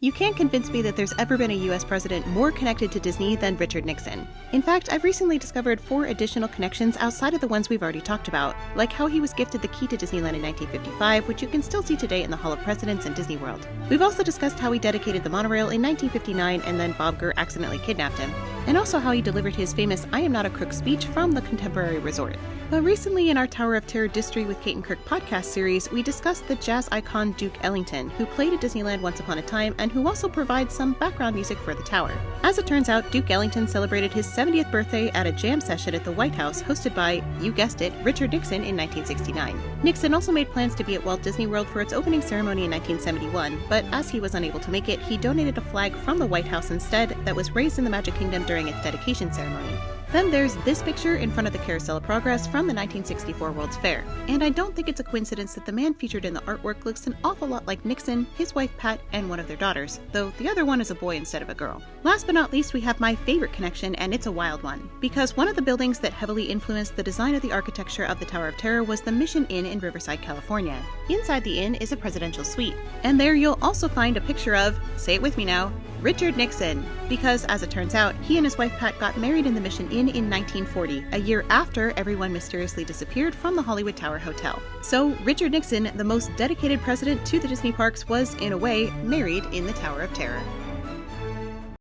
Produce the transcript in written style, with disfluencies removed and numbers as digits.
You can't convince me that there's ever been a US president more connected to Disney than Richard Nixon. In fact, I've recently discovered 4 additional connections outside of the ones we've already talked about, like how he was gifted the key to Disneyland in 1955, which you can still see today in the Hall of Presidents in Disney World. We've also discussed how he dedicated the monorail in 1959 and then Bob Gurr accidentally kidnapped him, and also how he delivered his famous "I am not a crook" speech from the Contemporary Resort. But recently in our Tower of Terror Distory with Kate and Kirk podcast series, we discussed the jazz icon Duke Ellington, who played at Disneyland once upon a time and who also provides some background music for the tower. As it turns out, Duke Ellington celebrated his 70th birthday at a jam session at the White House hosted by, you guessed it, Richard Nixon in 1969. Nixon also made plans to be at Walt Disney World for its opening ceremony in 1971, but as he was unable to make it, he donated a flag from the White House instead that was raised in the Magic Kingdom during its dedication ceremony. Then there's this picture in front of the Carousel of Progress from the 1964 World's Fair. And I don't think it's a coincidence that the man featured in the artwork looks an awful lot like Nixon, his wife Pat, and one of their daughters, though the other one is a boy instead of a girl. Last but not least, we have my favorite connection, and it's a wild one, because one of the buildings that heavily influenced the design of the architecture of the Tower of Terror was the Mission Inn in Riverside, California. Inside the inn is a presidential suite, and there you'll also find a picture of, say it with me now, Richard Nixon, because as it turns out, he and his wife Pat got married in the Mission Inn in 1940, a year after everyone mysteriously disappeared from the Hollywood Tower Hotel. So Richard Nixon, the most dedicated president to the Disney parks, was, in a way, married in the Tower of Terror.